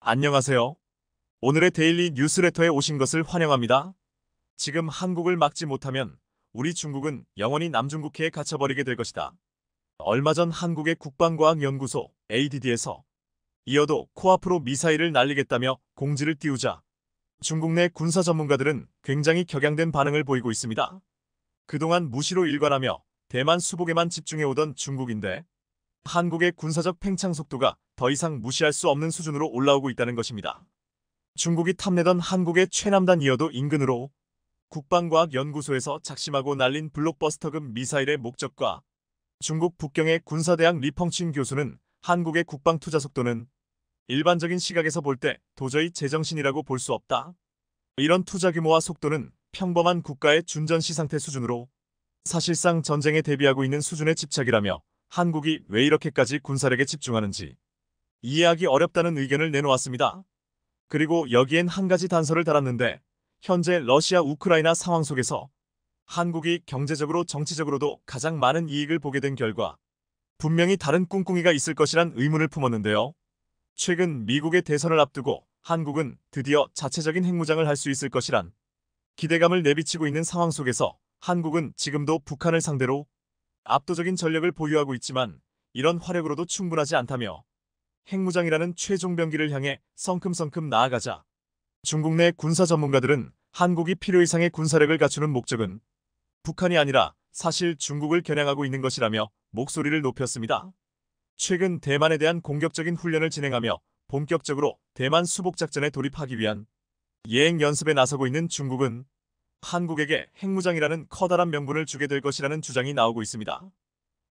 안녕하세요. 오늘의 데일리 뉴스레터에 오신 것을 환영합니다. 지금 한국을 막지 못하면 우리 중국은 영원히 남중국해에 갇혀버리게 될 것이다. 얼마 전 한국의 국방과학연구소 ADD에서 이어도 코앞으로 미사일을 날리겠다며 공지를 띄우자 중국 내 군사 전문가들은 굉장히 격양된 반응을 보이고 있습니다. 그동안 무시로 일관하며 대만 수복에만 집중해오던 중국인데 한국의 군사적 팽창 속도가 더 이상 무시할 수 없는 수준으로 올라오고 있다는 것입니다. 중국이 탐내던 한국의 최남단 이어도 인근으로 국방과학연구소에서 작심하고 날린 블록버스터급 미사일의 목적과 중국 북경의 군사대학 리펑친 교수는 한국의 국방투자 속도는 일반적인 시각에서 볼 때 도저히 제정신이라고 볼 수 없다. 이런 투자 규모와 속도는 평범한 국가의 준전시 상태 수준으로 사실상 전쟁에 대비하고 있는 수준의 집착이라며 한국이 왜 이렇게까지 군사력에 집중하는지 이해하기 어렵다는 의견을 내놓았습니다. 그리고 여기엔 한 가지 단서를 달았는데 현재 러시아 우크라이나 상황 속에서 한국이 경제적으로 정치적으로도 가장 많은 이익을 보게 된 결과 분명히 다른 꿍꿍이가 있을 것이란 의문을 품었는데요. 최근 미국의 대선을 앞두고 한국은 드디어 자체적인 핵무장을 할 수 있을 것이란 기대감을 내비치고 있는 상황 속에서 한국은 지금도 북한을 상대로 압도적인 전력을 보유하고 있지만 이런 화력으로도 충분하지 않다며 핵무장이라는 최종 병기를 향해 성큼성큼 나아가자 중국 내 군사 전문가들은 한국이 필요 이상의 군사력을 갖추는 목적은 북한이 아니라 사실 중국을 겨냥하고 있는 것이라며 목소리를 높였습니다. 최근 대만에 대한 공격적인 훈련을 진행하며 본격적으로 대만 수복작전에 돌입하기 위한 예행 연습에 나서고 있는 중국은 한국에게 핵무장이라는 커다란 명분을 주게 될 것이라는 주장이 나오고 있습니다.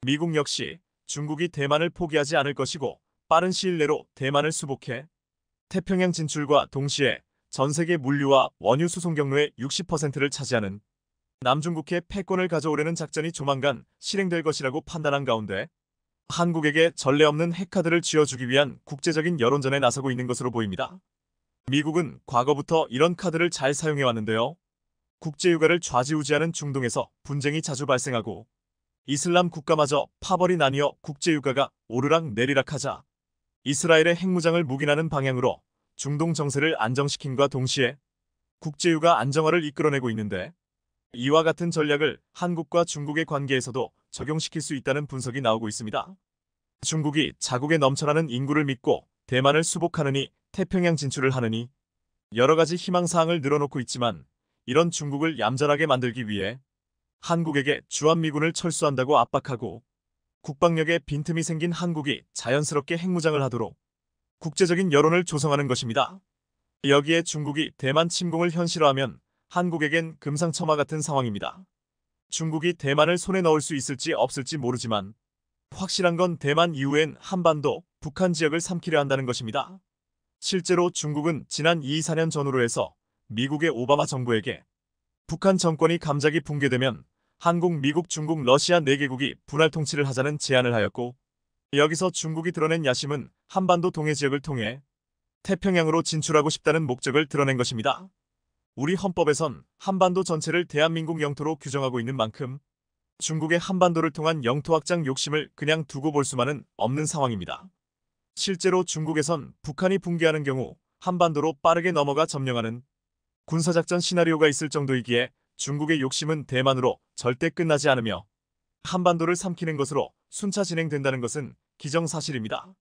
미국 역시 중국이 대만을 포기하지 않을 것이고 빠른 시일 내로 대만을 수복해 태평양 진출과 동시에 전 세계 물류와 원유 수송 경로의 60%를 차지하는 남중국해 패권을 가져오려는 작전이 조만간 실행될 것이라고 판단한 가운데 한국에게 전례 없는 핵카드를 쥐어주기 위한 국제적인 여론전에 나서고 있는 것으로 보입니다. 미국은 과거부터 이런 카드를 잘 사용해왔는데요. 국제유가를 좌지우지하는 중동에서 분쟁이 자주 발생하고 이슬람 국가마저 파벌이 나뉘어 국제유가가 오르락 내리락 하자 이스라엘의 핵무장을 묵인하는 방향으로 중동 정세를 안정시킨과 동시에 국제유가 안정화를 이끌어내고 있는데 이와 같은 전략을 한국과 중국의 관계에서도 적용시킬 수 있다는 분석이 나오고 있습니다. 중국이 자국에 넘쳐나는 인구를 믿고 대만을 수복하느니 태평양 진출을 하느니 여러 가지 희망사항을 늘어놓고 있지만 이런 중국을 얌전하게 만들기 위해 한국에게 주한미군을 철수한다고 압박하고 국방력에 빈틈이 생긴 한국이 자연스럽게 핵무장을 하도록 국제적인 여론을 조성하는 것입니다. 여기에 중국이 대만 침공을 현실화하면 한국에겐 금상첨화 같은 상황입니다. 중국이 대만을 손에 넣을 수 있을지 없을지 모르지만 확실한 건 대만 이후엔 한반도, 북한 지역을 삼키려 한다는 것입니다. 실제로 중국은 지난 2~4년 전후로 해서 미국의 오바마 정부에게 북한 정권이 감작이 붕괴되면 한국, 미국, 중국, 러시아 4개국이 분할 통치를 하자는 제안을 하였고 여기서 중국이 드러낸 야심은 한반도 동해 지역을 통해 태평양으로 진출하고 싶다는 목적을 드러낸 것입니다. 우리 헌법에선 한반도 전체를 대한민국 영토로 규정하고 있는 만큼 중국의 한반도를 통한 영토 확장 욕심을 그냥 두고 볼 수만은 없는 상황입니다. 실제로 중국에선 북한이 붕괴하는 경우 한반도로 빠르게 넘어가 점령하는 군사작전 시나리오가 있을 정도이기에 중국의 욕심은 대만으로 절대 끝나지 않으며 한반도를 삼키는 것으로 순차 진행된다는 것은 기정사실입니다.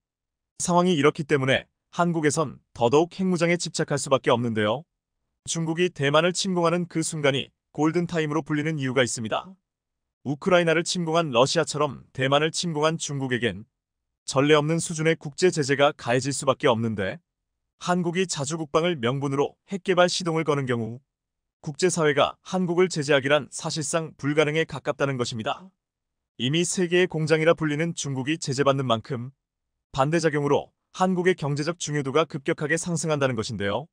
상황이 이렇기 때문에 한국에선 더더욱 핵무장에 집착할 수밖에 없는데요. 중국이 대만을 침공하는 그 순간이 골든타임으로 불리는 이유가 있습니다. 우크라이나를 침공한 러시아처럼 대만을 침공한 중국에겐 전례 없는 수준의 국제 제재가 가해질 수밖에 없는데 한국이 자주 국방을 명분으로 핵개발 시동을 거는 경우 국제사회가 한국을 제재하기란 사실상 불가능에 가깝다는 것입니다. 이미 세계의 공장이라 불리는 중국이 제재받는 만큼 반대작용으로 한국의 경제적 중요도가 급격하게 상승한다는 것인데요.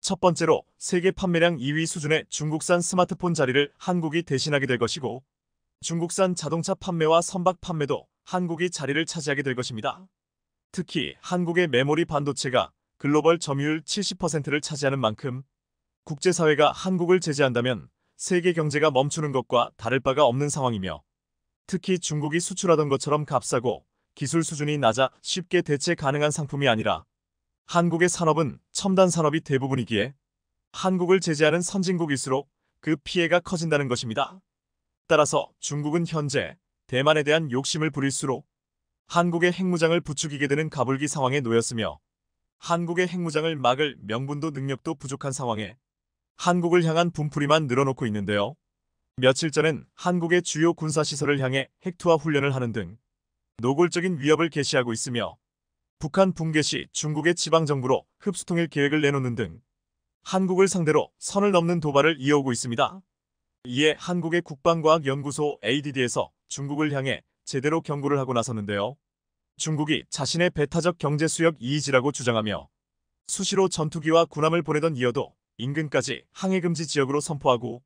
첫 번째로 세계 판매량 2위 수준의 중국산 스마트폰 자리를 한국이 대신하게 될 것이고 중국산 자동차 판매와 선박 판매도 한국이 자리를 차지하게 될 것입니다. 특히 한국의 메모리 반도체가 글로벌 점유율 70%를 차지하는 만큼 국제사회가 한국을 제재한다면 세계 경제가 멈추는 것과 다를 바가 없는 상황이며 특히 중국이 수출하던 것처럼 값싸고 기술 수준이 낮아 쉽게 대체 가능한 상품이 아니라 한국의 산업은 첨단 산업이 대부분이기에 한국을 제재하는 선진국일수록 그 피해가 커진다는 것입니다. 따라서 중국은 현재 대만에 대한 욕심을 부릴수록 한국의 핵무장을 부추기게 되는 가불기 상황에 놓였으며 한국의 핵무장을 막을 명분도 능력도 부족한 상황에 한국을 향한 분풀이만 늘어놓고 있는데요. 며칠 전엔 한국의 주요 군사시설을 향해 핵투하 훈련을 하는 등 노골적인 위협을 개시하고 있으며 북한 붕괴 시 중국의 지방정부로 흡수통일 계획을 내놓는 등 한국을 상대로 선을 넘는 도발을 이어오고 있습니다. 이에 한국의 국방과학연구소 ADD에서 중국을 향해 제대로 경고를 하고 나섰는데요. 중국이 자신의 배타적 경제수역 이의지라고 주장하며 수시로 전투기와 군함을 보내던 이어도 인근까지 항해금지 지역으로 선포하고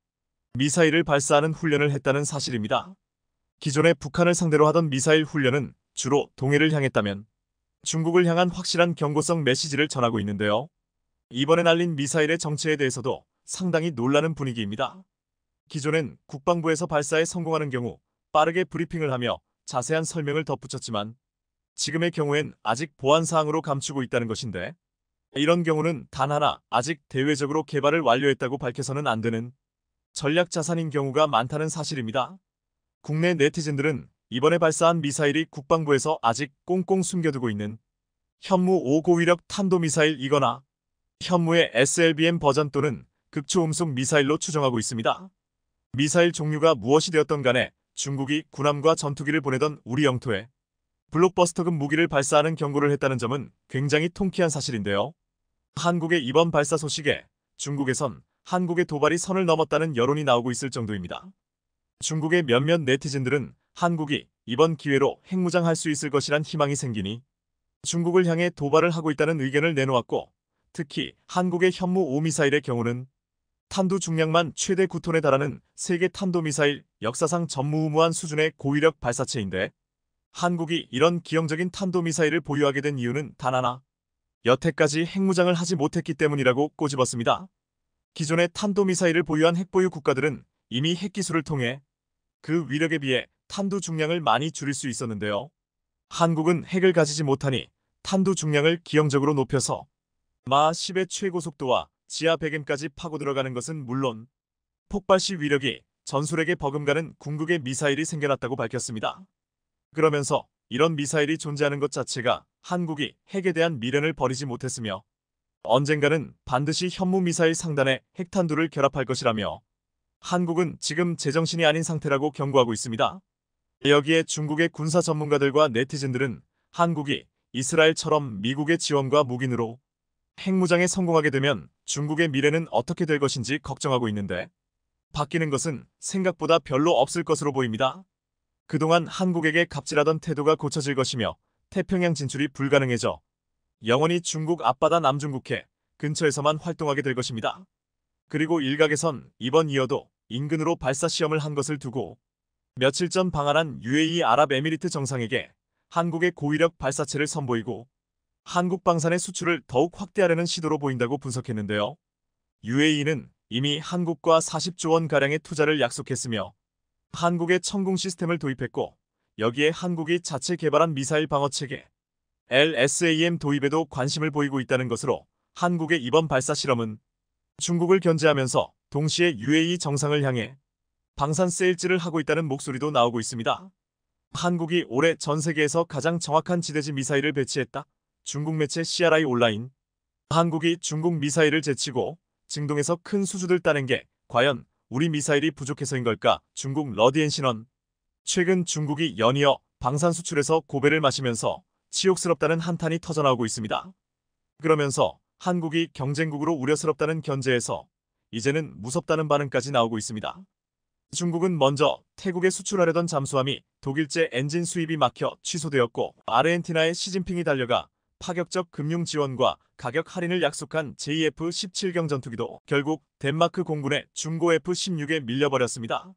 미사일을 발사하는 훈련을 했다는 사실입니다. 기존에 북한을 상대로 하던 미사일 훈련은 주로 동해를 향했다면 중국을 향한 확실한 경고성 메시지를 전하고 있는데요. 이번에 날린 미사일의 정체에 대해서도 상당히 놀라는 분위기입니다. 기존엔 국방부에서 발사에 성공하는 경우 빠르게 브리핑을 하며 자세한 설명을 덧붙였지만 지금의 경우엔 아직 보안사항으로 감추고 있다는 것인데 이런 경우는 단 하나 아직 대외적으로 개발을 완료했다고 밝혀서는 안 되는 전략 자산인 경우가 많다는 사실입니다. 국내 네티즌들은 이번에 발사한 미사일이 국방부에서 아직 꽁꽁 숨겨두고 있는 현무 5 고위력 탄도미사일이거나 현무의 SLBM 버전 또는 극초음속 미사일로 추정하고 있습니다. 미사일 종류가 무엇이 되었던 간에 중국이 군함과 전투기를 보내던 우리 영토에 블록버스터급 무기를 발사하는 경고를 했다는 점은 굉장히 통쾌한 사실인데요. 한국의 이번 발사 소식에 중국에선 한국의 도발이 선을 넘었다는 여론이 나오고 있을 정도입니다. 중국의 몇몇 네티즌들은 한국이 이번 기회로 핵무장할 수 있을 것이란 희망이 생기니 중국을 향해 도발을 하고 있다는 의견을 내놓았고 특히 한국의 현무 5 미사일의 경우는 탄두 중량만 최대 9톤에 달하는 세계 탄도미사일 역사상 전무후무한 수준의 고위력 발사체인데 한국이 이런 기형적인 탄도미사일을 보유하게 된 이유는 단 하나, 여태까지 핵무장을 하지 못했기 때문이라고 꼬집었습니다. 기존의 탄도미사일을 보유한 핵보유 국가들은 이미 핵기술을 통해 그 위력에 비해 탄두 중량을 많이 줄일 수 있었는데요. 한국은 핵을 가지지 못하니 탄두 중량을 기형적으로 높여서 마하 10의 최고속도와 지하 100m까지 파고 들어가는 것은 물론 폭발 시 위력이 전술핵에 버금가는 궁극의 미사일이 생겨났다고 밝혔습니다. 그러면서 이런 미사일이 존재하는 것 자체가 한국이 핵에 대한 미련을 버리지 못했으며 언젠가는 반드시 현무 미사일 상단에 핵탄두를 결합할 것이라며 한국은 지금 제정신이 아닌 상태라고 경고하고 있습니다. 여기에 중국의 군사 전문가들과 네티즌들은 한국이 이스라엘처럼 미국의 지원과 묵인으로 핵무장에 성공하게 되면 중국의 미래는 어떻게 될 것인지 걱정하고 있는데 바뀌는 것은 생각보다 별로 없을 것으로 보입니다. 그동안 한국에게 갑질하던 태도가 고쳐질 것이며 태평양 진출이 불가능해져 영원히 중국 앞바다 남중국해 근처에서만 활동하게 될 것입니다. 그리고 일각에선 이번 이어도 인근으로 발사 시험을 한 것을 두고 며칠 전 방한한 UAE 아랍에미리트 정상에게 한국의 고위력 발사체를 선보이고 한국 방산의 수출을 더욱 확대하려는 시도로 보인다고 분석했는데요. UAE는 이미 한국과 40조 원가량의 투자를 약속했으며 한국의 천궁 시스템을 도입했고 여기에 한국이 자체 개발한 미사일 방어체계 LSAM 도입에도 관심을 보이고 있다는 것으로 한국의 이번 발사 실험은 중국을 견제하면서 동시에 UAE 정상을 향해 방산 세일즈를 하고 있다는 목소리도 나오고 있습니다. 한국이 올해 전 세계에서 가장 정확한 지대지 미사일을 배치했다. 중국 매체 CRI 온라인. 한국이 중국 미사일을 제치고 증동에서 큰 수주를 따낸 게 과연 우리 미사일이 부족해서인 걸까? 중국 러디앤 신원. 최근 중국이 연이어 방산 수출에서 고배를 마시면서 치욕스럽다는 한탄이 터져나오고 있습니다. 그러면서 한국이 경쟁국으로 우려스럽다는 견제에서 이제는 무섭다는 반응까지 나오고 있습니다. 중국은 먼저 태국에 수출하려던 잠수함이 독일제 엔진 수입이 막혀 취소되었고 아르헨티나에 시진핑이 달려가 파격적 금융 지원과 가격 할인을 약속한 JF-17경 전투기도 결국 덴마크 공군의 중고 F-16에 밀려버렸습니다.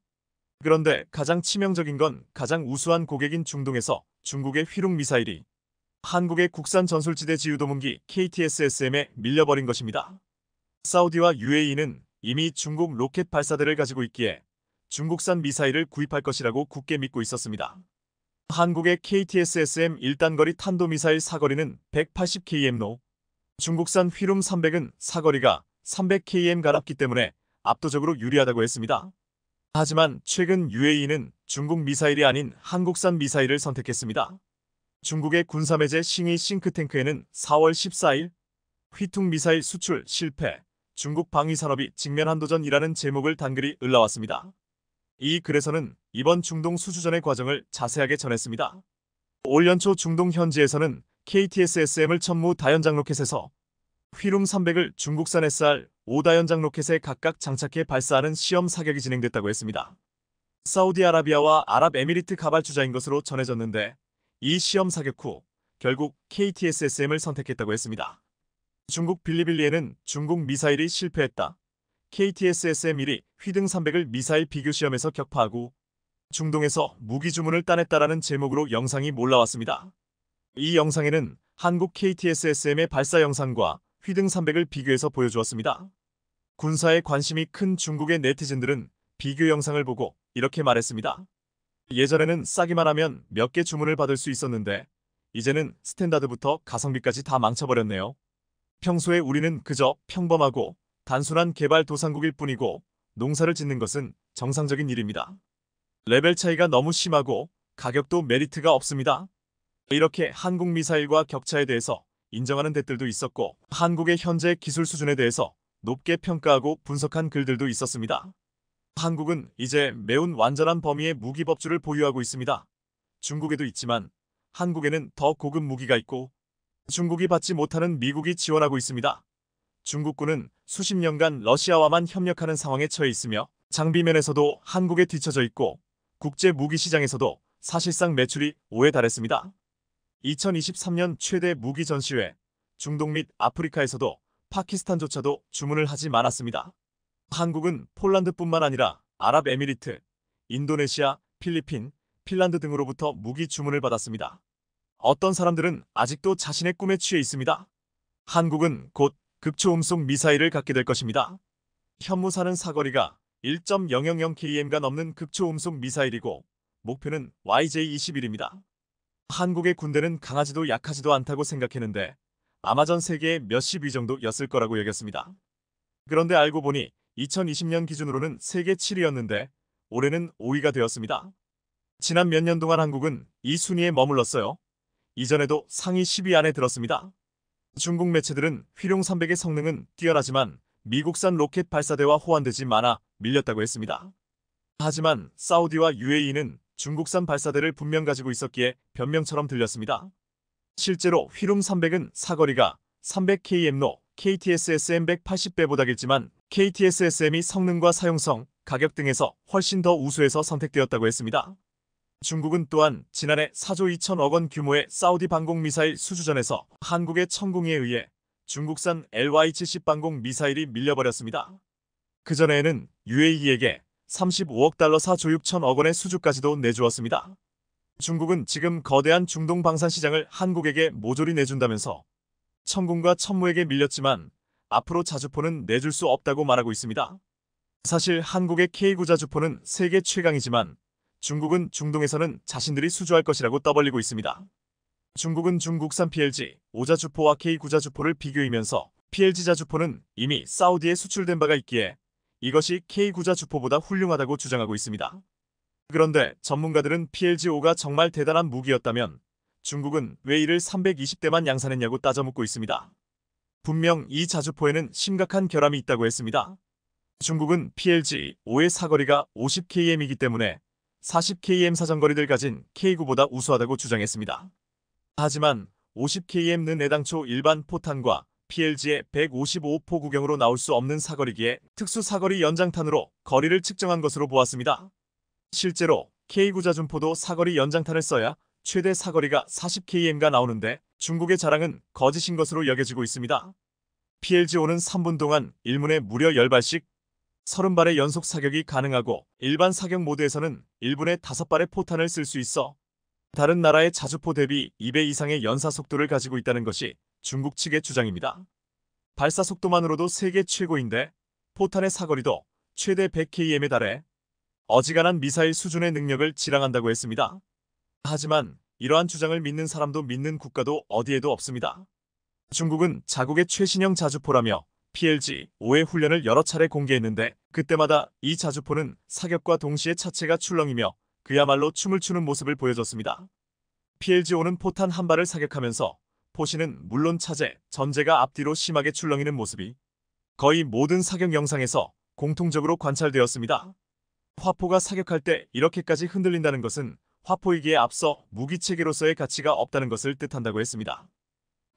그런데 가장 치명적인 건 가장 우수한 고객인 중동에서 중국의 휘룩 미사일이 한국의 국산 전술지대 지유도문기 KTS-SM에 밀려버린 것입니다. 사우디와 UAE는 이미 중국 로켓 발사대를 가지고 있기에 중국산 미사일을 구입할 것이라고 굳게 믿고 있었습니다. 한국의 KTS-SM 1단거리 탄도미사일 사거리는 180km로 중국산 휘룸 300은 사거리가 300km 가깝기 때문에 압도적으로 유리하다고 했습니다. 하지만 최근 UAE는 중국 미사일이 아닌 한국산 미사일을 선택했습니다. 중국의 군사매제 싱이 싱크탱크에는 4월 14일 휘퉁 미사일 수출 실패, 중국 방위산업이 직면한도전이라는 제목을 단글이 올라왔습니다. 이 글에서는 이번 중동 수주전의 과정을 자세하게 전했습니다. 올 연초 중동 현지에서는 KTSSM을 천무 다연장 로켓에서 휘룸 300을 중국산 SR 5다연장 로켓에 각각 장착해 발사하는 시험 사격이 진행됐다고 했습니다. 사우디아라비아와 아랍에미리트 가발주자인 것으로 전해졌는데 이 시험 사격 후 결국 KTSSM을 선택했다고 했습니다. 중국 빌리빌리에는 중국 미사일이 실패했다. KTSSM-1이 휘등 300을 미사일 비교 시험에서 격파하고 중동에서 무기 주문을 따냈다라는 제목으로 영상이 몰라왔습니다. 이 영상에는 한국 KTSSM의 발사 영상과 휘등 300을 비교해서 보여주었습니다. 군사에 관심이 큰 중국의 네티즌들은 비교 영상을 보고 이렇게 말했습니다. 예전에는 싸기만 하면 몇 개 주문을 받을 수 있었는데 이제는 스탠다드부터 가성비까지 다 망쳐버렸네요. 평소에 우리는 그저 평범하고 단순한 개발도상국일 뿐이고 농사를 짓는 것은 정상적인 일입니다. 레벨 차이가 너무 심하고 가격도 메리트가 없습니다. 이렇게 한국 미사일과 격차에 대해서 인정하는 댓글도 있었고 한국의 현재 기술 수준에 대해서 높게 평가하고 분석한 글들도 있었습니다. 한국은 이제 매운 완전한 범위의 무기 법주를 보유하고 있습니다. 중국에도 있지만 한국에는 더 고급 무기가 있고 중국이 받지 못하는 미국이 지원하고 있습니다. 중국군은 수십 년간 러시아와만 협력하는 상황에 처해 있으며 장비면에서도 한국에 뒤처져 있고 국제 무기 시장에서도 사실상 매출이 5에 달했습니다. 2023년 최대 무기 전시회, 중동 및 아프리카에서도 파키스탄조차도 주문을 하지 않았습니다. 한국은 폴란드뿐만 아니라 아랍에미리트, 인도네시아, 필리핀, 핀란드 등으로부터 무기 주문을 받았습니다. 어떤 사람들은 아직도 자신의 꿈에 취해 있습니다. 한국은 곧 극초음속 미사일을 갖게 될 것입니다. 현무사는 사거리가 1.000km가 넘는 극초음속 미사일이고 목표는 YJ-21입니다. 한국의 군대는 강하지도 약하지도 않다고 생각했는데 아마 전 세계의 몇십 위 정도였을 거라고 여겼습니다. 그런데 알고 보니 2020년 기준으로는 세계 7위였는데 올해는 5위가 되었습니다. 지난 몇 년 동안 한국은 이 순위에 머물렀어요. 이전에도 상위 10위 안에 들었습니다. 중국 매체들은 휘룡 300의 성능은 뛰어나지만 미국산 로켓 발사대와 호환되지 않아 밀렸다고 했습니다. 하지만 사우디와 UAE는 중국산 발사대를 분명 가지고 있었기에 변명처럼 들렸습니다. 실제로 휘룸 300은 사거리가 300km로 KTSSM 180배보다 길지만 KTSSM이 성능과 사용성, 가격 등에서 훨씬 더 우수해서 선택되었다고 했습니다. 중국은 또한 지난해 4조 2천억 원 규모의 사우디 방공 미사일 수주전에서 한국의 천궁에 의해 중국산 LY-70 방공 미사일이 밀려버렸습니다. 그전에는 UAE에게 35억 달러 4조 6천억 원의 수주까지도 내주었습니다. 중국은 지금 거대한 중동 방산 시장을 한국에게 모조리 내준다면서 천궁과 천무에게 밀렸지만 앞으로 자주포는 내줄 수 없다고 말하고 있습니다. 사실 한국의 K9 자주포는 세계 최강이지만 중국은 중동에서는 자신들이 수주할 것이라고 떠벌리고 있습니다. 중국은 중국산 PLG 5자주포와 K9 자주포를 비교이면서 PLG 자주포는 이미 사우디에 수출된 바가 있기에 이것이 K9 자주포보다 훌륭하다고 주장하고 있습니다. 그런데 전문가들은 PLG-5가 정말 대단한 무기였다면 중국은 왜 이를 320대만 양산했냐고 따져묻고 있습니다. 분명 이 자주포에는 심각한 결함이 있다고 했습니다. 중국은 PLG-5의 사거리가 50km이기 때문에 40km 사정거리를 가진 K9보다 우수하다고 주장했습니다. 하지만 50km는 애당초 일반 포탄과 PLG의 155포 구경으로 나올 수 없는 사거리기에 특수 사거리 연장탄으로 거리를 측정한 것으로 보았습니다. 실제로 K9 자준포도 사거리 연장탄을 써야 최대 사거리가 40km가 나오는데 중국의 자랑은 거짓인 것으로 여겨지고 있습니다. PLG-5는 3분 동안 1문에 무려 10발씩 30발의 연속 사격이 가능하고 일반 사격 모드에서는 1분에 5발의 포탄을 쓸 수 있어 다른 나라의 자주포 대비 2배 이상의 연사 속도를 가지고 있다는 것이 중국 측의 주장입니다. 발사 속도만으로도 세계 최고인데 포탄의 사거리도 최대 100km에 달해 어지간한 미사일 수준의 능력을 지랑한다고 했습니다. 하지만 이러한 주장을 믿는 사람도 믿는 국가도 어디에도 없습니다. 중국은 자국의 최신형 자주포라며 PLG-5의 훈련을 여러 차례 공개했는데 그때마다 이 자주포는 사격과 동시에 차체가 출렁이며 그야말로 춤을 추는 모습을 보여줬습니다. PLG-5는 포탄 한 발을 사격하면서 포시는 물론 차제, 전제가 앞뒤로 심하게 출렁이는 모습이 거의 모든 사격 영상에서 공통적으로 관찰되었습니다. 화포가 사격할 때 이렇게까지 흔들린다는 것은 화포이기에 앞서 무기체계로서의 가치가 없다는 것을 뜻한다고 했습니다.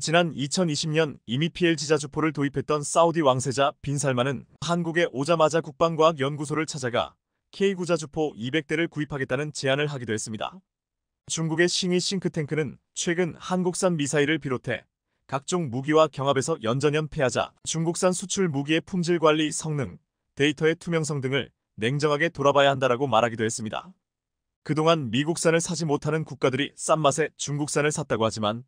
지난 2020년 이미 PLG 자주포를 도입했던 사우디 왕세자 빈 살만은 한국에 오자마자 국방과학연구소를 찾아가 K9 자주포 200대를 구입하겠다는 제안을 하기도 했습니다. 중국의 싱이 싱크탱크는 최근 한국산 미사일을 비롯해 각종 무기와 경합에서 연전연 패하자 중국산 수출 무기의 품질 관리 성능, 데이터의 투명성 등을 냉정하게 돌아봐야 한다라고 말하기도 했습니다. 그동안 미국산을 사지 못하는 국가들이 싼 맛에 중국산을 샀다고 하지만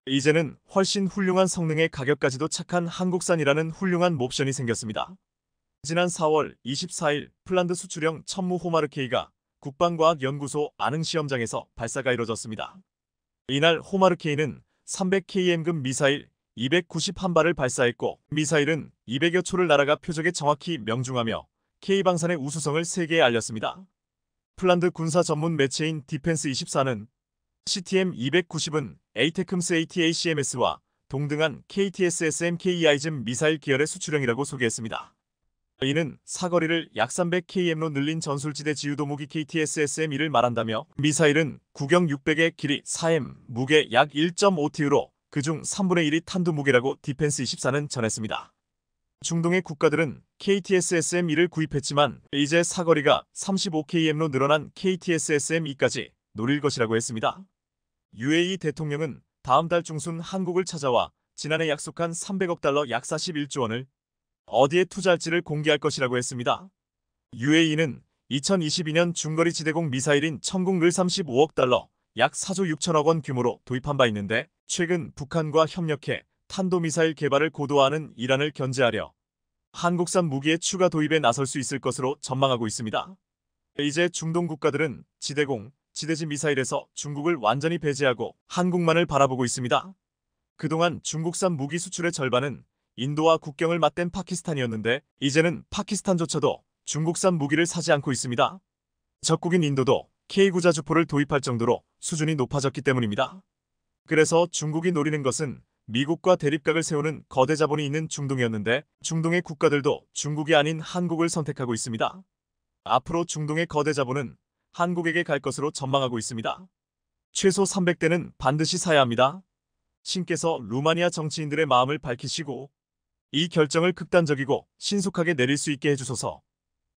이제는 훨씬 훌륭한 성능의 가격까지도 착한 한국산이라는 훌륭한 옵션이 생겼습니다. 지난 4월 24일 폴란드 수출형 천무 호마르케이가 국방과학연구소 안흥시험장에서 발사가 이뤄졌습니다. 이날 호마르케이는 300km급 미사일 291발을 발사했고 미사일은 200여 초를 날아가 표적에 정확히 명중하며 K방산의 우수성을 세계에 알렸습니다. 폴란드 군사 전문 매체인 디펜스24는 CTM-290은 에이테크임스 ATACMS와 동등한 KTSSM-KEI즘 미사일 계열의 수출형이라고 소개했습니다. 이는 사거리를 약 300km로 늘린 전술지대 지유도 무기 KTSSM-1을 말한다며 미사일은 구경 600의 길이 4m, 무게 약 1.5T로 그중 3분의 1이 탄두 무게라고 디펜스24는 전했습니다. 중동의 국가들은 KTSSM-1을 구입했지만 이제 사거리가 35km로 늘어난 KTSSM-2까지 노릴 것이라고 했습니다. UAE 대통령은 다음 달 중순 한국을 찾아와 지난해 약속한 300억 달러 약 41조 원을 어디에 투자할지를 공개할 것이라고 했습니다. UAE는 2022년 중거리 지대공 미사일인 천궁을 35억 달러, 약 4조 6천억 원 규모로 도입한 바 있는데 최근 북한과 협력해 탄도미사일 개발을 고도화하는 이란을 견제하려 한국산 무기의 추가 도입에 나설 수 있을 것으로 전망하고 있습니다. 이제 중동 국가들은 지대공, 지대지 미사일에서 중국을 완전히 배제하고 한국만을 바라보고 있습니다. 그동안 중국산 무기 수출의 절반은 인도와 국경을 맞댄 파키스탄이었는데 이제는 파키스탄조차도 중국산 무기를 사지 않고 있습니다. 적국인 인도도 K9 자주포를 도입할 정도로 수준이 높아졌기 때문입니다. 그래서 중국이 노리는 것은 미국과 대립각을 세우는 거대 자본이 있는 중동이었는데 중동의 국가들도 중국이 아닌 한국을 선택하고 있습니다. 앞으로 중동의 거대 자본은 한국에게 갈 것으로 전망하고 있습니다. 최소 300대는 반드시 사야 합니다. 신께서 루마니아 정치인들의 마음을 밝히시고 이 결정을 극단적이고 신속하게 내릴 수 있게 해주소서.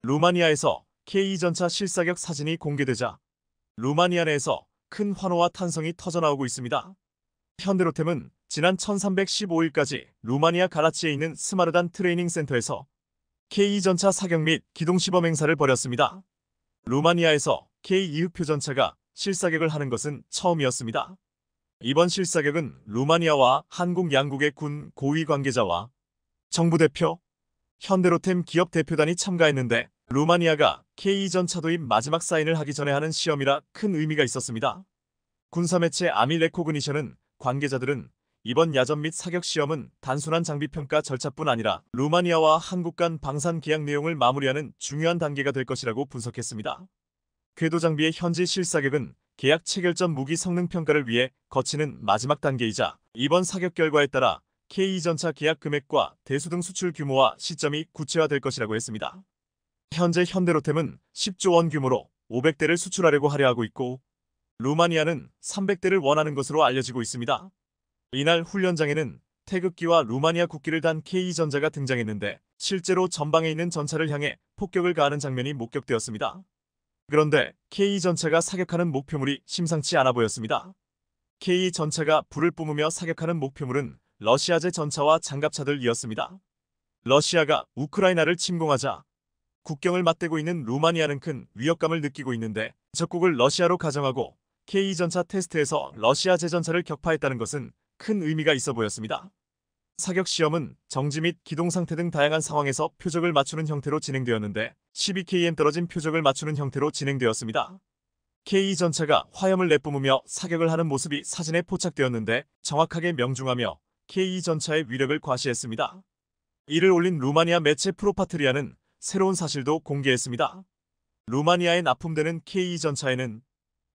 루마니아에서 K2전차 실사격 사진이 공개되자 루마니아 내에서 큰 환호와 탄성이 터져나오고 있습니다. 현대로템은 지난 1315일까지 루마니아 가라치에 있는 스마르단 트레이닝 센터에서 K2전차 사격 및 기동 시범 행사를 벌였습니다. 루마니아에서 K2흑표 전차가 실사격을 하는 것은 처음이었습니다. 이번 실사격은 루마니아와 한국 양국의 군 고위 관계자와 정부 대표, 현대로템 기업 대표단이 참가했는데 루마니아가 K2 전차 도입 마지막 사인을 하기 전에 하는 시험이라 큰 의미가 있었습니다. 군사매체 아미 레코그니션은 관계자들은 이번 야전 및 사격 시험은 단순한 장비평가 절차뿐 아니라 루마니아와 한국 간 방산 계약 내용을 마무리하는 중요한 단계가 될 것이라고 분석했습니다. 궤도 장비의 현지 실사격은 계약 체결전 무기 성능 평가를 위해 거치는 마지막 단계이자 이번 사격 결과에 따라 K2 전차 계약 금액과 대수 등 수출 규모와 시점이 구체화될 것이라고 했습니다. 현재 현대로템은 10조 원 규모로 500대를 수출하려고 하려 하고 있고 루마니아는 300대를 원하는 것으로 알려지고 있습니다. 이날 훈련장에는 태극기와 루마니아 국기를 단 K2 전차가 등장했는데 실제로 전방에 있는 전차를 향해 폭격을 가하는 장면이 목격되었습니다. 그런데 K2 전차가 사격하는 목표물이 심상치 않아 보였습니다. K2 전차가 불을 뿜으며 사격하는 목표물은 러시아제 전차와 장갑차들이었습니다. 러시아가 우크라이나를 침공하자 국경을 맞대고 있는 루마니아는 큰 위협감을 느끼고 있는데 적국을 러시아로 가정하고 K2 전차 테스트에서 러시아제 전차를 격파했다는 것은 큰 의미가 있어 보였습니다. 사격 시험은 정지 및 기동 상태 등 다양한 상황에서 표적을 맞추는 형태로 진행되었는데 12km 떨어진 표적을 맞추는 형태로 진행되었습니다. K2 전차가 화염을 내뿜으며 사격을 하는 모습이 사진에 포착되었는데 정확하게 명중하며 K 전차의 위력을 과시했습니다. 이를 올린 루마니아 매체 프로파트리아는 새로운 사실도 공개했습니다. 루마니아에 납품되는 K 전차에는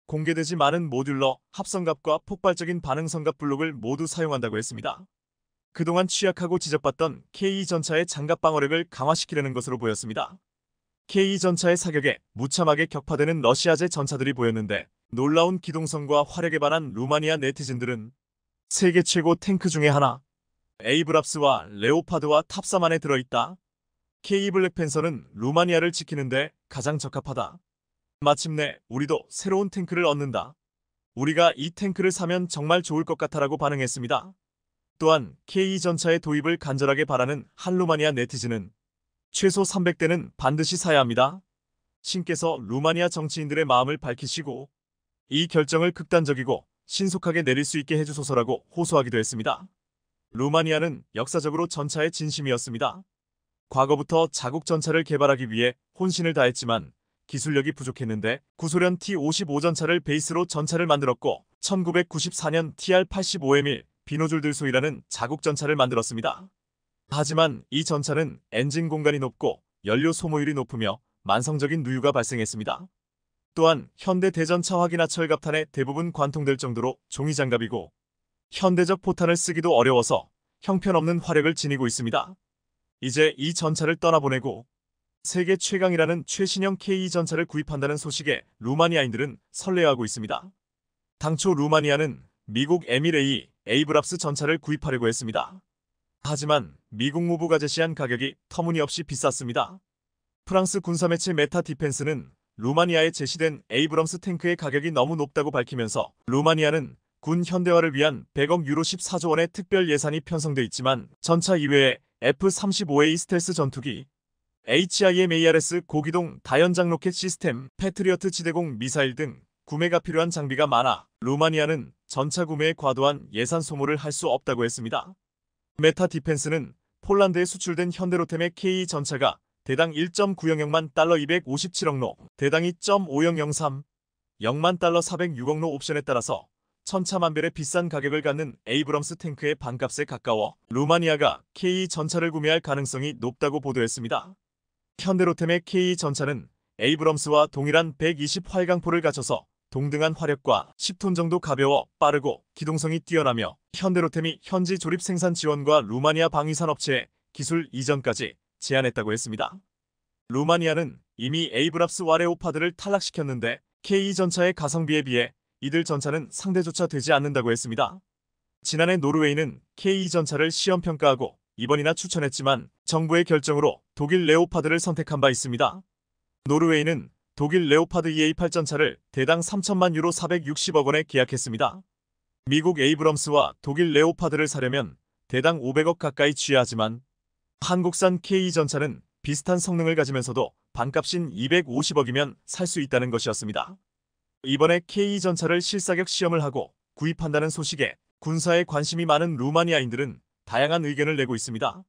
공개되지 않은 모듈러 합성갑과 폭발적인 반응성갑 블록을 모두 사용한다고 했습니다. 그동안 취약하고 지적받던 K 전차의 장갑 방어력을 강화시키려는 것으로 보였습니다. K 전차의 사격에 무참하게 격파되는 러시아제 전차들이 보였는데 놀라운 기동성과 화력에 반한 루마니아 네티즌들은 세계 최고 탱크 중에 하나 에이브랍스와 레오파드와 탑3 안에 들어있다. K 블랙팬서는 루마니아를 지키는데 가장 적합하다. 마침내 우리도 새로운 탱크를 얻는다. 우리가 이 탱크를 사면 정말 좋을 것 같아라고 반응했습니다. 또한 K 전차의 도입을 간절하게 바라는 한 루마니아 네티즌은 최소 300대는 반드시 사야 합니다. 신께서 루마니아 정치인들의 마음을 밝히시고 이 결정을 극단적이고 신속하게 내릴 수 있게 해주소서라고 호소하기도 했습니다. 루마니아는 역사적으로 전차의 진심이었습니다. 과거부터 자국 전차를 개발하기 위해 혼신을 다했지만 기술력이 부족했는데 구소련 T-55 전차를 베이스로 전차를 만들었고 1994년 TR-85M1 비노줄들소이라는 자국 전차를 만들었습니다. 하지만 이 전차는 엔진 공간이 높고 연료 소모율이 높으며 만성적인 누유가 발생했습니다. 또한 현대 대전차 화기나 철갑탄에 대부분 관통될 정도로 종이장갑이고 현대적 포탄을 쓰기도 어려워서 형편없는 화력을 지니고 있습니다. 이제 이 전차를 떠나보내고 세계 최강이라는 최신형 K 전차를 구입한다는 소식에 루마니아인들은 설레어하고 있습니다. 당초 루마니아는 미국 에미레이 에이브랍스 전차를 구입하려고 했습니다. 하지만 미국 무부가 제시한 가격이 터무니없이 비쌌습니다. 프랑스 군사매체 메타 디펜스는 루마니아에 제시된 에이브럼스 탱크의 가격이 너무 높다고 밝히면서 루마니아는 군 현대화를 위한 100억 유로 14조 원의 특별 예산이 편성돼 있지만 전차 이외에 F-35A 스텔스 전투기, HIMARS 고기동 다연장 로켓 시스템, 패트리어트 지대공 미사일 등 구매가 필요한 장비가 많아 루마니아는 전차 구매에 과도한 예산 소모를 할 수 없다고 했습니다. 메타 디펜스는 폴란드에 수출된 현대로템의 K 전차가 대당 1.900만 달러 257억 로, 대당 2.5003, 0만 달러 406억 로 옵션에 따라서 천차만별의 비싼 가격을 갖는 에이브럼스 탱크의 반값에 가까워 루마니아가 K 전차를 구매할 가능성이 높다고 보도했습니다. 현대로템의 K 전차는 에이브럼스와 동일한 120활강포를 갖춰서 동등한 화력과 10톤 정도 가벼워 빠르고 기동성이 뛰어나며 현대로템이 현지 조립 생산 지원과 루마니아 방위산 업체에 기술 이전까지 제안했다고 했습니다. 루마니아는 이미 에이브랍스 와레오파드를 탈락시켰는데 K 전차의 가성비에 비해 이들 전차는 상대조차 되지 않는다고 했습니다. 지난해 노르웨이는 K 전차를 시험평가하고 이번이나 추천했지만 정부의 결정으로 독일 레오파드를 선택한 바 있습니다. 노르웨이는 독일 레오파드 EA8 전차를 대당 3천만 유로 460억 원에 계약했습니다. 미국 에이브럼스와 독일 레오파드를 사려면 대당 500억 가까이 취하지만 한국산 K 전차는 비슷한 성능을 가지면서도 반값인 250억이면 살 수 있다는 것이었습니다. 이번에 K 전차를 실사격 시험을 하고 구입한다는 소식에 군사에 관심이 많은 루마니아인들은 다양한 의견을 내고 있습니다.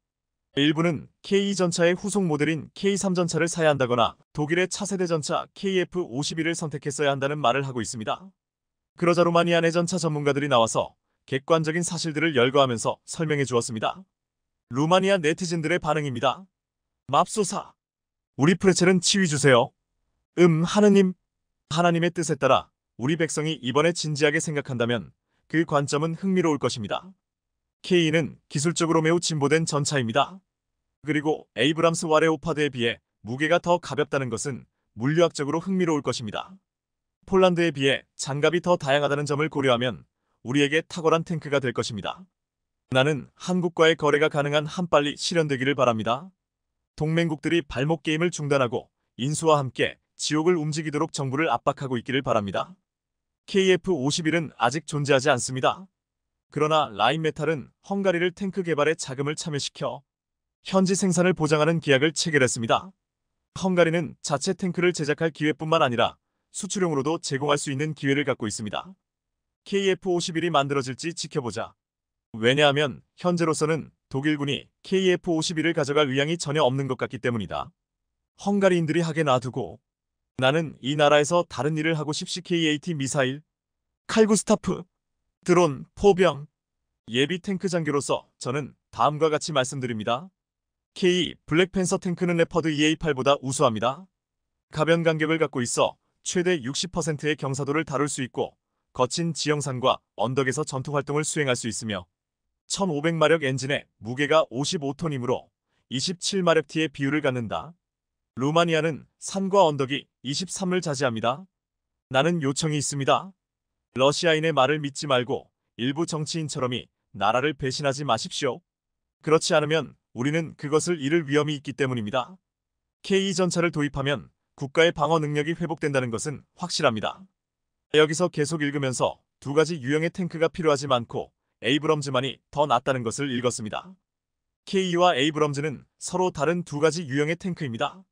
일부는 K 전차의 후속 모델인 K3 전차를 사야 한다거나 독일의 차세대 전차 KF-51을 선택했어야 한다는 말을 하고 있습니다. 그러자 루마니아 내전차 전문가들이 나와서 객관적인 사실들을 열거하면서 설명해 주었습니다. 루마니아 네티즌들의 반응입니다. 맙소사. 우리 프레첼은 치위 주세요. 하느님의 뜻에 따라 우리 백성이 이번에 진지하게 생각한다면 그 관점은 흥미로울 것입니다. K는 기술적으로 매우 진보된 전차입니다. 그리고 에이브람스 와레오파드에 비해 무게가 더 가볍다는 것은 물리학적으로 흥미로울 것입니다. 폴란드에 비해 장갑이 더 다양하다는 점을 고려하면 우리에게 탁월한 탱크가 될 것입니다. 나는 한국과의 거래가 가능한 한 빨리 실현되기를 바랍니다. 동맹국들이 발목 게임을 중단하고 인수와 함께 지옥을 움직이도록 정부를 압박하고 있기를 바랍니다. KF-51은 아직 존재하지 않습니다. 그러나 라인메탈은 헝가리를 탱크 개발에 자금을 참여시켜 현지 생산을 보장하는 계약을 체결했습니다. 헝가리는 자체 탱크를 제작할 기회뿐만 아니라 수출용으로도 제공할 수 있는 기회를 갖고 있습니다. KF-51이 만들어질지 지켜보자. 왜냐하면 현재로서는 독일군이 KF-51을 가져갈 의향이 전혀 없는 것 같기 때문이다. 헝가리인들이 하게 놔두고 나는 이 나라에서 다른 일을 하고 싶시. KAT 미사일, 칼구스타프, 드론, 포병, 예비 탱크 장교로서 저는 다음과 같이 말씀드립니다. K 블랙팬서 탱크는 레퍼드 EA8보다 우수합니다. 가변 간격을 갖고 있어 최대 60%의 경사도를 다룰 수 있고 거친 지형산과 언덕에서 전투 활동을 수행할 수 있으며 1500마력 엔진에 무게가 55톤이므로 27마력티의 비율을 갖는다. 루마니아는 산과 언덕이 23을 자제합니다. 나는 요청이 있습니다. 러시아인의 말을 믿지 말고 일부 정치인처럼이 나라를 배신하지 마십시오. 그렇지 않으면 우리는 그것을 잃을 위험이 있기 때문입니다. K 전차를 도입하면 국가의 방어 능력이 회복된다는 것은 확실합니다. 여기서 계속 읽으면서 두 가지 유형의 탱크가 필요하지 많고 에이브럼즈만이 더 낫다는 것을 읽었습니다. K와 에이브럼즈는 서로 다른 두 가지 유형의 탱크입니다.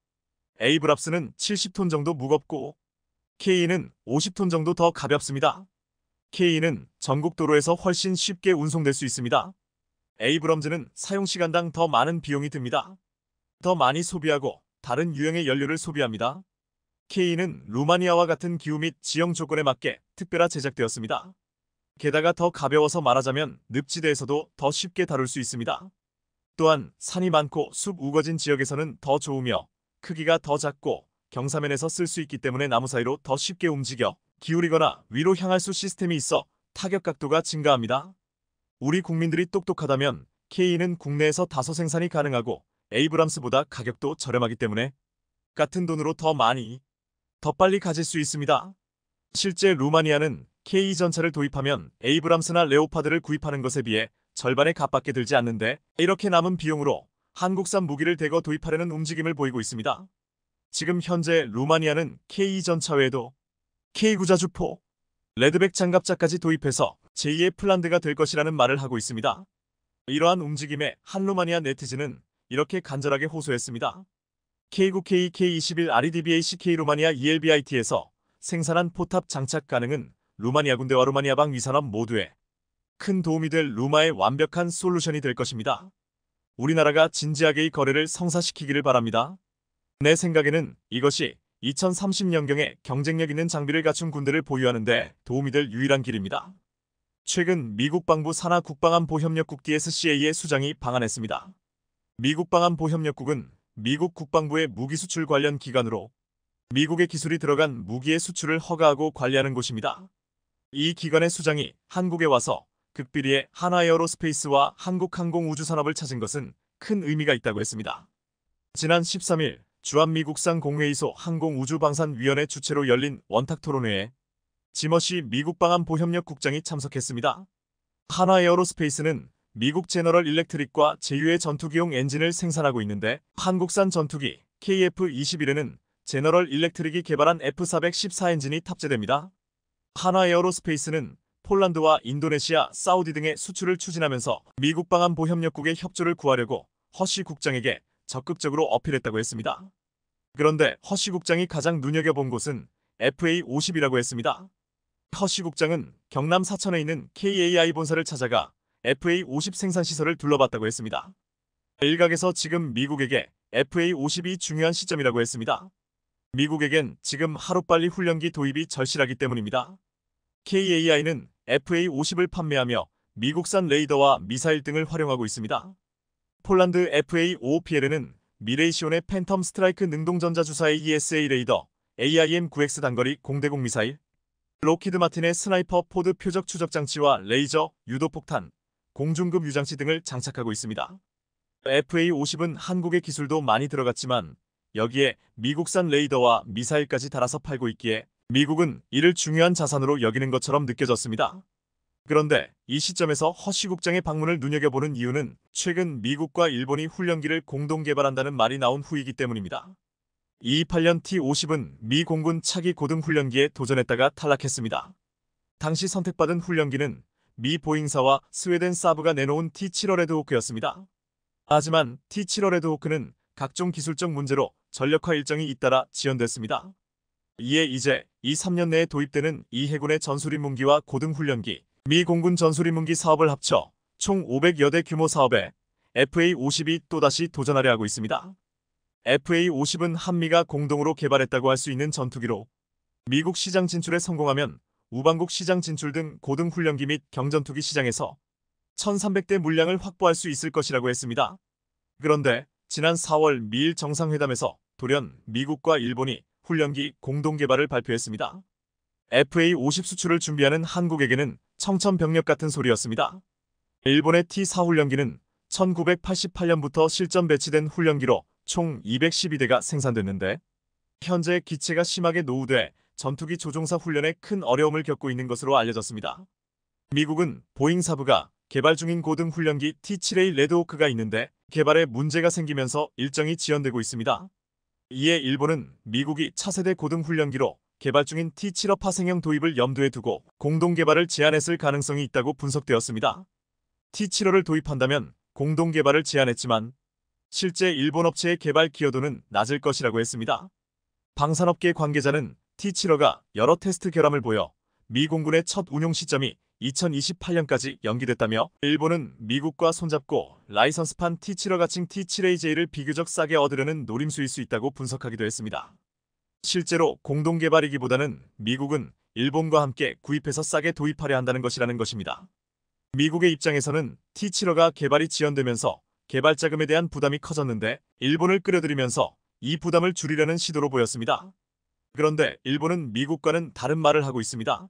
에이브랍스는 70톤 정도 무겁고 K는 50톤 정도 더 가볍습니다. K는 전국 도로에서 훨씬 쉽게 운송될 수 있습니다. 에이브럼즈는 사용시간당 더 많은 비용이 듭니다. 더 많이 소비하고 다른 유형의 연료를 소비합니다. K는 루마니아와 같은 기후 및 지형 조건에 맞게 특별화 제작되었습니다. 게다가 더 가벼워서 말하자면 늪지대에서도 더 쉽게 다룰 수 있습니다. 또한 산이 많고 숲 우거진 지역에서는 더 좋으며 크기가 더 작고 경사면에서 쓸 수 있기 때문에 나무 사이로 더 쉽게 움직여 기울이거나 위로 향할 수 시스템이 있어 타격 각도가 증가합니다. 우리 국민들이 똑똑하다면 K는 국내에서 다소 생산이 가능하고 에이브람스보다 가격도 저렴하기 때문에 같은 돈으로 더 많이, 더 빨리 가질 수 있습니다. 실제 루마니아는 K 전차를 도입하면 에이브람스나 레오파드를 구입하는 것에 비해 절반의 값밖에 들지 않는데 이렇게 남은 비용으로 한국산 무기를 대거 도입하려는 움직임을 보이고 있습니다. 지금 현재 루마니아는 K 전차 외에도 K 구자주포, 레드백 장갑차까지 도입해서 제2의 폴란드가 될 것이라는 말을 하고 있습니다. 이러한 움직임에 한 루마니아 네티즌은 이렇게 간절하게 호소했습니다. K9K, K21 REDBAC K 루마니아 ELBIT에서 생산한 포탑 장착 가능은 루마니아 군대와 루마니아방 위산업 모두에 큰 도움이 될 루마의 완벽한 솔루션이 될 것입니다. 우리나라가 진지하게 이 거래를 성사시키기를 바랍니다. 내 생각에는 이것이 2030년경에 경쟁력 있는 장비를 갖춘 군대를 보유하는 데 도움이 될 유일한 길입니다. 최근 미국 방부 산하 국방안보협력국 DSCA의 수장이 방한했습니다. 미국 방안보협력국은 미국 국방부의 무기 수출 관련 기관으로 미국의 기술이 들어간 무기의 수출을 허가하고 관리하는 곳입니다. 이 기관의 수장이 한국에 와서 극비리의 한화에어로스페이스와 한국항공우주산업을 찾은 것은 큰 의미가 있다고 했습니다. 지난 13일 주한미국상 공회의소 항공우주방산위원회 주최로 열린 원탁토론회에 지머시 미국 방안보협력국장이 참석했습니다. 한화에어로스페이스는 미국 제너럴 일렉트릭과 제휴의 전투기용 엔진을 생산하고 있는데 한국산 전투기 KF-21에는 제너럴 일렉트릭이 개발한 F414 엔진이 탑재됩니다. 한화에어로스페이스는 폴란드와 인도네시아, 사우디 등의 수출을 추진하면서 미국 방안보협력국의 협조를 구하려고 허쉬 국장에게 적극적으로 어필했다고 했습니다. 그런데 허쉬 국장이 가장 눈여겨본 곳은 FA-50이라고 했습니다. 허쉬 국장은 경남 사천에 있는 KAI 본사를 찾아가 FA-50 생산시설을 둘러봤다고 했습니다. 일각에서 지금 미국에게 FA-50이 중요한 시점이라고 했습니다. 미국에겐 지금 하루빨리 훈련기 도입이 절실하기 때문입니다. KAI는 FA-50을 판매하며 미국산 레이더와 미사일 등을 활용하고 있습니다. 폴란드 FA-55PL은 미레이시온의 팬텀 스트라이크 능동전자주사의 ESA 레이더, AIM-9X 단거리 공대공 미사일, 로키드 마틴의 스나이퍼 포드 표적 추적 장치와 레이저, 유도폭탄, 공중급 유장치 등을 장착하고 있습니다. FA-50은 한국의 기술도 많이 들어갔지만 여기에 미국산 레이더와 미사일까지 달아서 팔고 있기에 미국은 이를 중요한 자산으로 여기는 것처럼 느껴졌습니다. 그런데 이 시점에서 허쉬 국장의 방문을 눈여겨보는 이유는 최근 미국과 일본이 훈련기를 공동 개발한다는 말이 나온 후이기 때문입니다. 2028년 T-50은 미 공군 차기 고등 훈련기에 도전했다가 탈락했습니다. 당시 선택받은 훈련기는 미 보잉사와 스웨덴 사브가 내놓은 T-75 레드호크였습니다. 하지만 T-75 레드호크는 각종 기술적 문제로 전력화 일정이 잇따라 지연됐습니다. 이에 이제 3년 내에 도입되는 이 해군의 전술임문기와 고등훈련기, 미 공군 전술임문기 사업을 합쳐 총 500여 대 규모 사업에 FA-50이 또다시 도전하려 하고 있습니다. FA-50은 한미가 공동으로 개발했다고 할 수 있는 전투기로 미국 시장 진출에 성공하면 우방국 시장 진출 등 고등훈련기 및 경전투기 시장에서 1300대 물량을 확보할 수 있을 것이라고 했습니다. 그런데 지난 4월 미일 정상회담에서 돌연 미국과 일본이 훈련기 공동 개발을 발표했습니다. FA-50 수출을 준비하는 한국에게는 청천벽력 같은 소리였습니다. 일본의 T-4 훈련기는 1988년부터 실전 배치된 훈련기로 총 212대가 생산됐는데 현재 기체가 심하게 노후돼 전투기 조종사 훈련에 큰 어려움을 겪고 있는 것으로 알려졌습니다. 미국은 보잉 사부가 개발 중인 고등 훈련기 T-7A 레드호크가 있는데 개발에 문제가 생기면서 일정이 지연되고 있습니다. 이에 일본은 미국이 차세대 고등 훈련기로 개발 중인 T-7업 파생형 도입을 염두에 두고 공동 개발을 제안했을 가능성이 있다고 분석되었습니다. T-7호를 도입한다면 공동 개발을 제안했지만 실제 일본 업체의 개발 기여도는 낮을 것이라고 했습니다. 방산업계 관계자는 T-7호가 여러 테스트 결함을 보여 미 공군의 첫 운용 시점이 2028년까지 연기됐다며 일본은 미국과 손잡고 라이선스판 T-7호 가칭 T-7AJ를 비교적 싸게 얻으려는 노림수일 수 있다고 분석하기도 했습니다. 실제로 공동 개발이기보다는 미국은 일본과 함께 구입해서 싸게 도입하려 한다는 것이라는 것입니다. 미국의 입장에서는 T-7호가 개발이 지연되면서 개발 자금에 대한 부담이 커졌는데 일본을 끌어들이면서 이 부담을 줄이려는 시도로 보였습니다. 그런데 일본은 미국과는 다른 말을 하고 있습니다.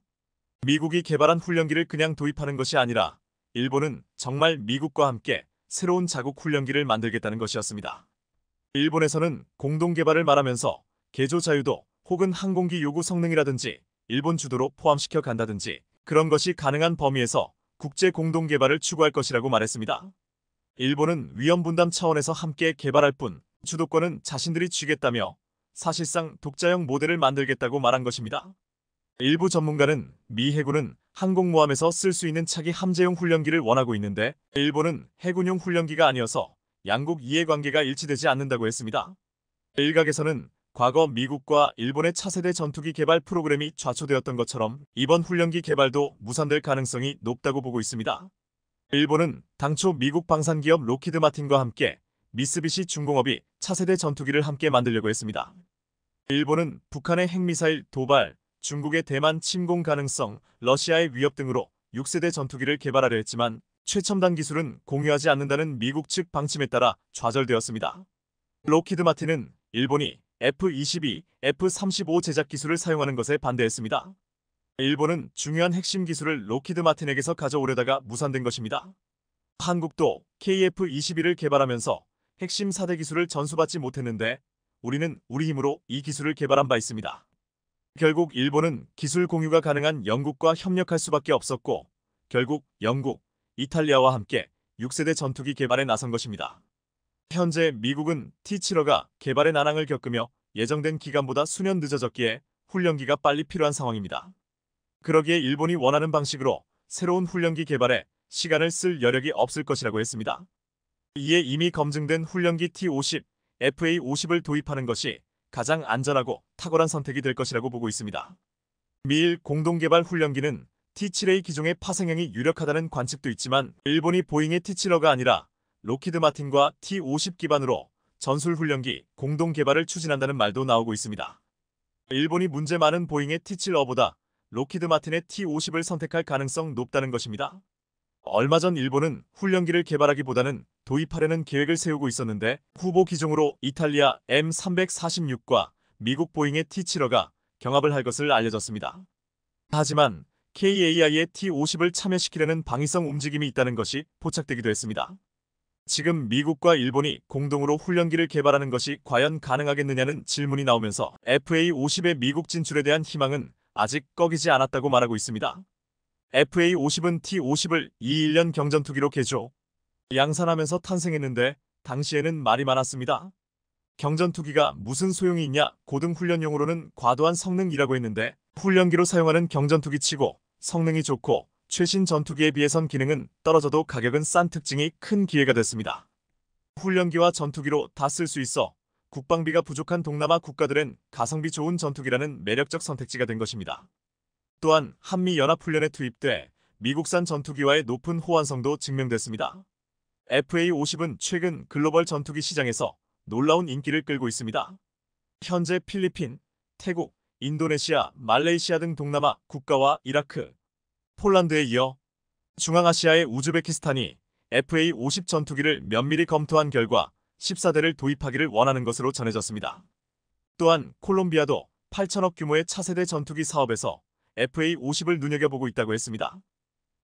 미국이 개발한 훈련기를 그냥 도입하는 것이 아니라 일본은 정말 미국과 함께 새로운 자국 훈련기를 만들겠다는 것이었습니다. 일본에서는 공동 개발을 말하면서 개조 자유도 혹은 항공기 요구 성능이라든지 일본 주도로 포함시켜 간다든지 그런 것이 가능한 범위에서 국제 공동 개발을 추구할 것이라고 말했습니다. 일본은 위험 분담 차원에서 함께 개발할 뿐 주도권은 자신들이 쥐겠다며 사실상 독자형 모델을 만들겠다고 말한 것입니다. 일부 전문가는 미 해군은 항공모함에서 쓸 수 있는 차기 함재용 훈련기를 원하고 있는데 일본은 해군용 훈련기가 아니어서 양국 이해관계가 일치되지 않는다고 했습니다. 일각에서는 과거 미국과 일본의 차세대 전투기 개발 프로그램이 좌초되었던 것처럼 이번 훈련기 개발도 무산될 가능성이 높다고 보고 있습니다. 일본은 당초 미국 방산기업 로키드 마틴과 함께 미쓰비시 중공업이 차세대 전투기를 함께 만들려고 했습니다. 일본은 북한의 핵미사일 도발, 중국의 대만 침공 가능성, 러시아의 위협 등으로 6세대 전투기를 개발하려 했지만 최첨단 기술은 공유하지 않는다는 미국 측 방침에 따라 좌절되었습니다. 로키드 마틴은 일본이 F-22, F-35 제작 기술을 사용하는 것에 반대했습니다. 일본은 중요한 핵심 기술을 로키드 마틴에게서 가져오려다가 무산된 것입니다. 한국도 KF-21을 개발하면서 핵심 4대 기술을 전수받지 못했는데 우리는 우리 힘으로 이 기술을 개발한 바 있습니다. 결국 일본은 기술 공유가 가능한 영국과 협력할 수밖에 없었고 결국 영국, 이탈리아와 함께 6세대 전투기 개발에 나선 것입니다. 현재 미국은 T-7호가 개발의 난항을 겪으며 예정된 기간보다 수년 늦어졌기에 훈련기가 빨리 필요한 상황입니다. 그러기에 일본이 원하는 방식으로 새로운 훈련기 개발에 시간을 쓸 여력이 없을 것이라고 했습니다. 이에 이미 검증된 훈련기 T-50, FA-50을 도입하는 것이 가장 안전하고 탁월한 선택이 될 것이라고 보고 있습니다. 미일 공동개발 훈련기는 T-7A 기종의 파생형이 유력하다는 관측도 있지만 일본이 보잉의 T-7호가 아니라 로키드 마틴과 T-50 기반으로 전술 훈련기 공동 개발을 추진한다는 말도 나오고 있습니다. 일본이 문제 많은 보잉의 T-7호보다 로키드 마틴의 T-50을 선택할 가능성 높다는 것입니다. 얼마 전 일본은 훈련기를 개발하기보다는 도입하려는 계획을 세우고 있었는데 후보 기종으로 이탈리아 M346과 미국 보잉의 T-7호가 경합을 할 것을 알려졌습니다. 하지만 KAI의 T-50을 참여시키려는 방위성 움직임이 있다는 것이 포착되기도 했습니다. 지금 미국과 일본이 공동으로 훈련기를 개발하는 것이 과연 가능하겠느냐는 질문이 나오면서 FA-50의 미국 진출에 대한 희망은 아직 꺼기지 않았다고 말하고 있습니다. FA-50은 T-50을 21년 경전투기로 개조, 양산하면서 탄생했는데 당시에는 말이 많았습니다. 경전투기가 무슨 소용이 있냐, 고등훈련용으로는 과도한 성능이라고 했는데 훈련기로 사용하는 경전투기 치고 성능이 좋고 최신 전투기에 비해선 기능은 떨어져도 가격은 싼 특징이 큰 기회가 됐습니다. 훈련기와 전투기로 다 쓸 수 있어 국방비가 부족한 동남아 국가들은 가성비 좋은 전투기라는 매력적 선택지가 된 것입니다. 또한 한미연합훈련에 투입돼 미국산 전투기와의 높은 호환성도 증명됐습니다. FA-50은 최근 글로벌 전투기 시장에서 놀라운 인기를 끌고 있습니다. 현재 필리핀, 태국, 인도네시아, 말레이시아 등 동남아 국가와 이라크, 폴란드에 이어 중앙아시아의 우즈베키스탄이 FA-50 전투기를 면밀히 검토한 결과 14대를 도입하기를 원하는 것으로 전해졌습니다. 또한 콜롬비아도 8천억 규모의 차세대 전투기 사업에서 FA-50을 눈여겨보고 있다고 했습니다.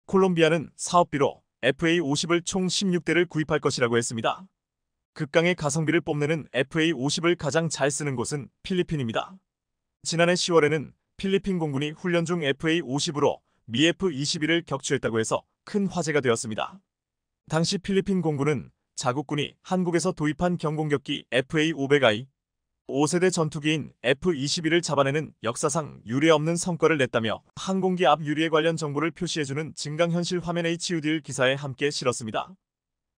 콜롬비아는 사업비로 FA-50을 총 16대를 구입할 것이라고 했습니다. 극강의 가성비를 뽐내는 FA-50을 가장 잘 쓰는 곳은 필리핀입니다. 지난해 10월에는 필리핀 공군이 훈련 중 FA-50으로 미 F-21을 격추했다고 해서 큰 화제가 되었습니다. 당시 필리핀 공군은 자국군이 한국에서 도입한 경공격기 FA-500I 5세대 전투기인 F-21을 잡아내는 역사상 유례없는 성과를 냈다며 항공기 앞 유리에 관련 정보를 표시해주는 증강현실 화면 HUD를 기사에 함께 실었습니다.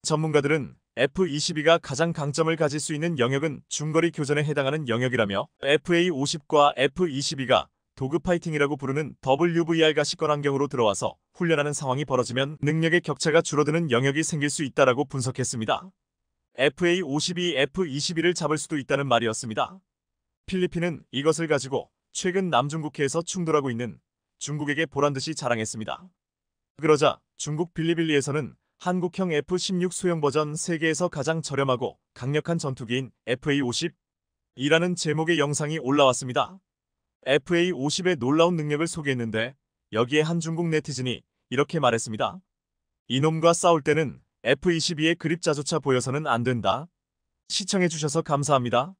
전문가들은 F-22가 가장 강점을 가질 수 있는 영역은 중거리 교전에 해당하는 영역이라며 FA-50과 F-22가 도그파이팅이라고 부르는 WVR 가시권 환경으로 들어와서 훈련하는 상황이 벌어지면 능력의 격차가 줄어드는 영역이 생길 수 있다라고 분석했습니다. FA-50이 F-22를 잡을 수도 있다는 말이었습니다. 필리핀은 이것을 가지고 최근 남중국해에서 충돌하고 있는 중국에게 보란듯이 자랑했습니다. 그러자 중국 빌리빌리에서는 한국형 F-16 소형 버전 세계에서 가장 저렴하고 강력한 전투기인 FA-50이라는 제목의 영상이 올라왔습니다. FA-50의 놀라운 능력을 소개했는데 여기에 한 중국 네티즌이 이렇게 말했습니다. 이놈과 싸울 때는 F-22의 그립자조차 보여서는 안 된다. 시청해주셔서 감사합니다.